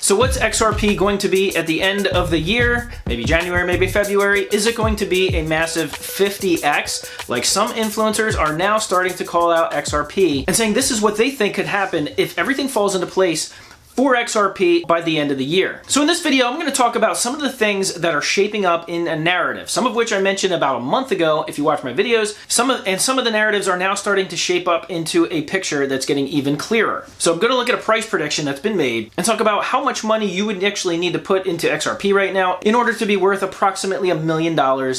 So what's XRP going to be at the end of the year? Maybe January, maybe February? Is it going to be a massive 50x? Like some influencers are now starting to call out XRP and saying this is what they think could happen if everything falls into place for XRP by the end of the year. So in this video, I'm going to talk about some of the things that are shaping up in a narrative, some of which I mentioned about a month ago if you watch my videos. Some of the narratives are now starting to shape up into a picture that's getting even clearer. So I'm going to look at a price prediction that's been made and talk about how much money you would actually need to put into XRP right now in order to be worth approximately $1 million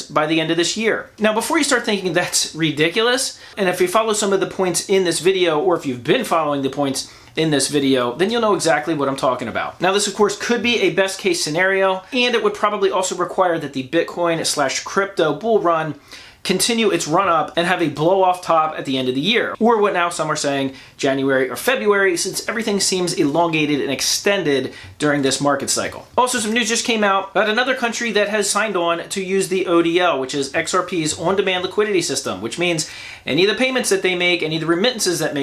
by the end of this year. Now, before you start thinking that's ridiculous, and if you follow some of the points in this video, or if you've been following the points in this video, then you'll know exactly what I'm talking about. Now, this of course could be a best case scenario, and it would probably also require that the Bitcoin/crypto bull run continue its run up and have a blow off top at the end of the year, or what now some are saying January or February, since everything seems elongated and extended during this market cycle. Also, some news just came out about another country that has signed on to use the ODL, which is XRP's on-demand liquidity system, which means any of the payments that they make, any of the remittances that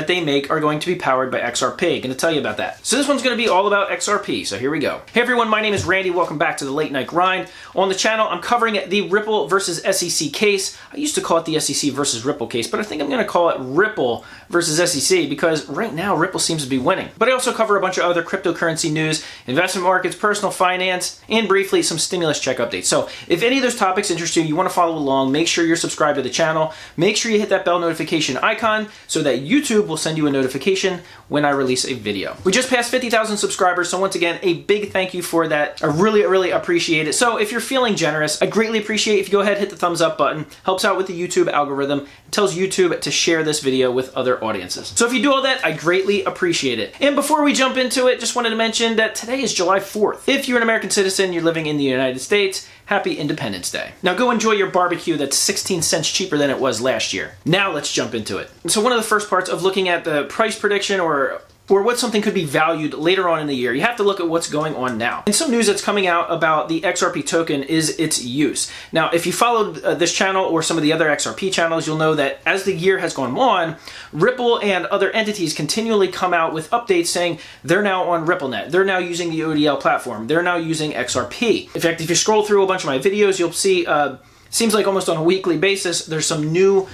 they make are going to be powered by XRP. I'm going to tell you about that. So this one's going to be all about XRP, so here we go. Hey everyone, my name is Randy. Welcome back to the Late Night Grind. On the channel, I'm covering the Ripple versus SEC case. I used to call it the SEC versus Ripple case, but I think I'm going to call it Ripple versus SEC because right now Ripple seems to be winning. But I also cover a bunch of other cryptocurrency news, investment markets, personal finance, and briefly some stimulus check updates. So if any of those topics interest you, you want to follow along, make sure you're subscribed to the channel. Make sure you hit that bell notification icon so that YouTube will send you a notification when I release a video. We just passed 50,000 subscribers, so once again, a big thank you for that. I really appreciate it. So if you're feeling generous, I greatly appreciate if you go ahead and hit the thumbs up button. Helps out with the YouTube algorithm. It tells YouTube to share this video with other audiences. So if you do all that, I greatly appreciate it. And before we jump into it, just wanted to mention that today is July 4th. If you're an American citizen, you're living in the United States, happy Independence Day. Now go enjoy your barbecue that's 16 cents cheaper than it was last year. Now let's jump into it. So one of the first parts of looking at the price prediction or what something could be valued later on in the year, you have to look at what's going on now. And some news that's coming out about the XRP token is its use. Now, if you followed this channel or some of the other XRP channels, you'll know that as the year has gone on, Ripple and other entities continually come out with updates saying they're now on RippleNet, they're now using the ODL platform, they're now using XRP. In fact, if you scroll through a bunch of my videos, you'll see, seems like almost on a weekly basis, there's a new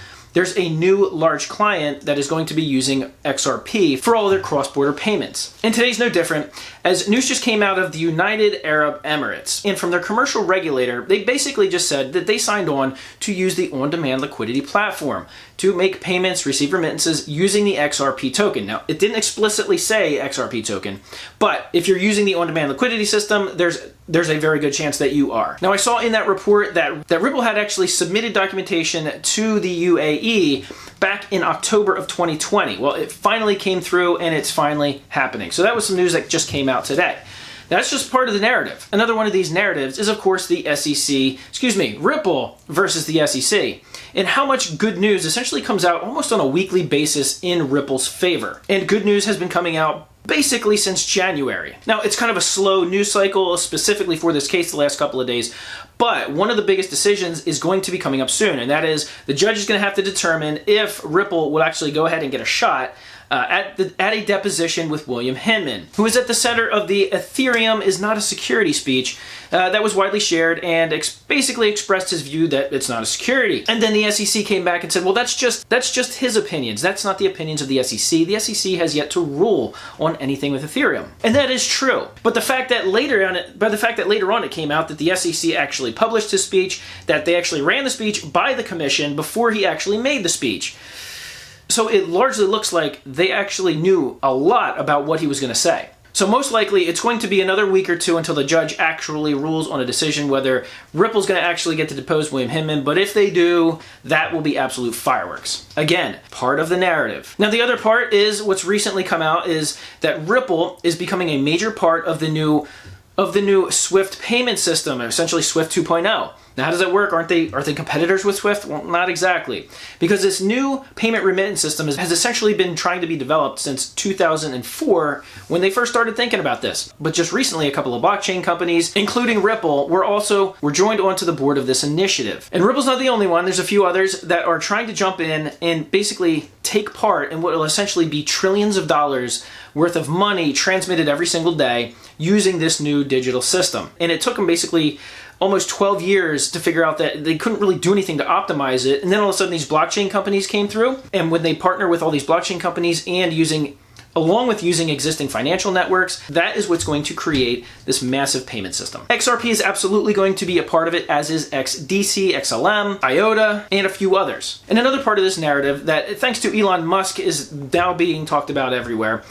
large client that is going to be using XRP for all their cross-border payments. And today's no different, as news just came out of the United Arab Emirates. And from their commercial regulator, they basically just said that they signed on to use the on-demand liquidity platform to make payments, receive remittances using the XRP token. Now, it didn't explicitly say XRP token, but if you're using the on-demand liquidity system, there's a very good chance that you are. Now, I saw in that report that Ripple had actually submitted documentation to the UAE back in October of 2020. Well, it finally came through and it's finally happening. So that was some news that just came out today. That's just part of the narrative. Another one of these narratives is, of course, Ripple versus the SEC. And how much good news essentially comes out almost on a weekly basis in Ripple's favor. And good news has been coming out basically since January. Now, it's kind of a slow news cycle, specifically for this case the last couple of days, but one of the biggest decisions is going to be coming up soon, and that is the judge is going to have to determine if Ripple will actually go ahead and get a shot at a deposition with William Hinman, who is at the center of the Ethereum is not a security speech that was widely shared and basically expressed his view that it's not a security. And then the SEC came back and said, well, that's just his opinions. That's not the opinions of the SEC. The SEC has yet to rule on anything with Ethereum. And that is true. But the fact that later on it came out that the SEC actually published his speech, that they actually ran the speech by the commission before he actually made the speech. So it largely looks like they actually knew a lot about what he was going to say. So most likely it's going to be another week or two until the judge actually rules on a decision whether Ripple's going to actually get to depose William Hinman. But if they do, that will be absolute fireworks. Again, part of the narrative. Now the other part is what's recently come out is that Ripple is becoming a major part of the new SWIFT payment system, essentially SWIFT 2.0. Now, how does that work? Are they competitors with Swift? Well, not exactly. Because this new payment remittance system has essentially been trying to be developed since 2004 when they first started thinking about this. But just recently, a couple of blockchain companies, including Ripple, were joined onto the board of this initiative. And Ripple's not the only one. There's a few others that are trying to jump in and basically take part in what will essentially be trillions of dollars worth of money transmitted every single day using this new digital system. And it took them basically almost 12 years to figure out that they couldn't really do anything to optimize it. And then all of a sudden these blockchain companies came through, and when they partner with all these blockchain companies and along with using existing financial networks, that is what's going to create this massive payment system. XRP is absolutely going to be a part of it, as is XDC, XLM, IOTA, and a few others. And another part of this narrative that, thanks to Elon Musk, is now being talked about everywhere,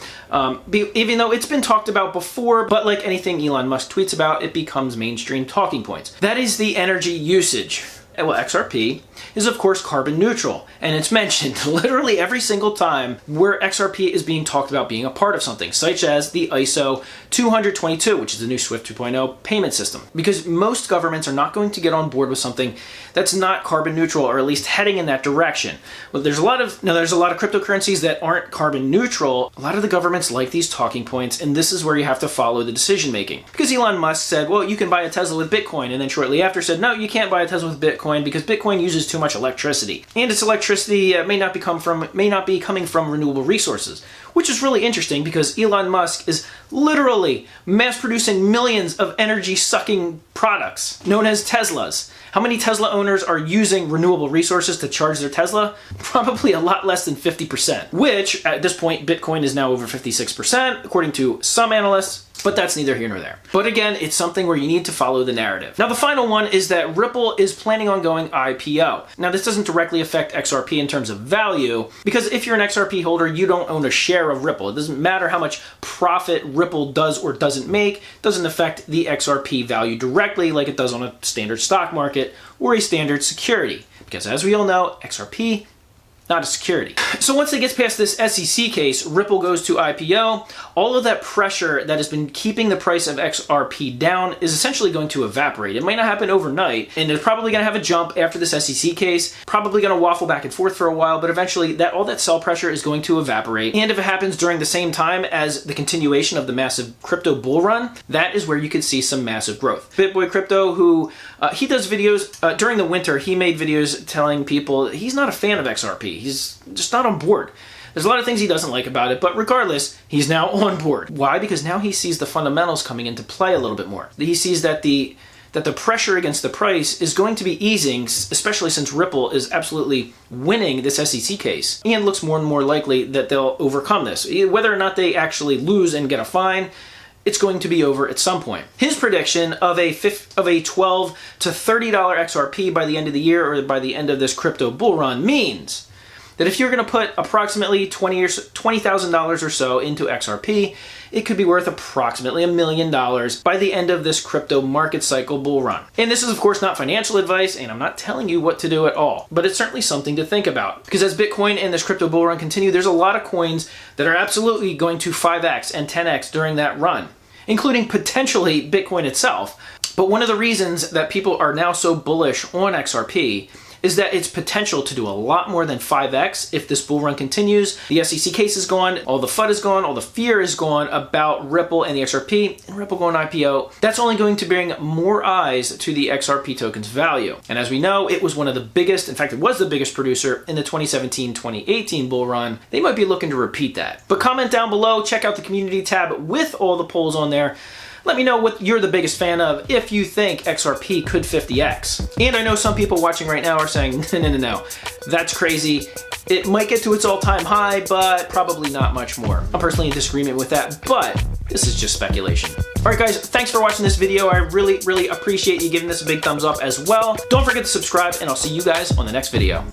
even though it's been talked about before, but like anything Elon Musk tweets about, it becomes mainstream talking points. That is the energy usage. Well, XRP is of course carbon neutral, and it's mentioned literally every single time where XRP is being talked about being a part of something, such as the ISO 222, which is the new Swift 2.0 payment system. Because most governments are not going to get on board with something that's not carbon neutral, or at least heading in that direction. Well, there's a lot of cryptocurrencies that aren't carbon neutral. A lot of the governments like these talking points, and this is where you have to follow the decision making. Because Elon Musk said, well, you can buy a Tesla with Bitcoin, and then shortly after said, no, you can't buy a Tesla with Bitcoin because Bitcoin uses too much electricity, and its electricity may not be coming from renewable resources, which is really interesting because Elon Musk is literally mass producing millions of energy sucking products known as Teslas. How many Tesla owners are using renewable resources to charge their Tesla? Probably a lot less than 50%, which at this point Bitcoin is now over 56% according to some analysts. But that's neither here nor there. But again, it's something where you need to follow the narrative. Now, the final one is that Ripple is planning on going IPO. Now, this doesn't directly affect XRP in terms of value, because if you're an XRP holder, you don't own a share of Ripple. It doesn't matter how much profit Ripple does or doesn't make. It doesn't affect the XRP value directly like it does on a standard stock market or a standard security. Because as we all know, XRP, not a security. So once it gets past this SEC case, Ripple goes to IPO, all of that pressure that has been keeping the price of XRP down is essentially going to evaporate. It might not happen overnight, and they're probably going to have a jump after this SEC case, probably going to waffle back and forth for a while, but eventually all that sell pressure is going to evaporate. And if it happens during the same time as the continuation of the massive crypto bull run, that is where you could see some massive growth. BitBoy Crypto, who he does videos during the winter, he made videos telling people he's not a fan of XRP. He's just not on board. There's a lot of things he doesn't like about it, but regardless, he's now on board. Why? Because now he sees the fundamentals coming into play a little bit more. He sees that the pressure against the price is going to be easing, especially since Ripple is absolutely winning this SEC case, and looks more and more likely that they'll overcome this. Whether or not they actually lose and get a fine, it's going to be over at some point. His prediction of a $12 to $30 XRP by the end of the year, or by the end of this crypto bull run, means that if you're going to put approximately $20,000 or so into XRP, it could be worth approximately $1 million by the end of this crypto market cycle bull run. And this is of course not financial advice, and I'm not telling you what to do at all, but it's certainly something to think about. Because as Bitcoin and this crypto bull run continue, there's a lot of coins that are absolutely going to 5x and 10x during that run, including potentially Bitcoin itself. But one of the reasons that people are now so bullish on XRP is that its potential to do a lot more than 5x if this bull run continues. The SEC case is gone, all the FUD is gone, all the fear is gone about Ripple and the XRP, and Ripple going IPO. That's only going to bring more eyes to the XRP token's value. And as we know, it was one of the biggest, in fact, it was the biggest producer in the 2017-2018 bull run. They might be looking to repeat that. But comment down below, check out the community tab with all the polls on there. Let me know what you're the biggest fan of, if you think XRP could 50x. And I know some people watching right now are saying, no, that's crazy. It might get to its all-time high, but probably not much more. I'm personally in disagreement with that, but this is just speculation. All right, guys, thanks for watching this video. I really, really appreciate you giving this a big thumbs up as well. Don't forget to subscribe, and I'll see you guys on the next video.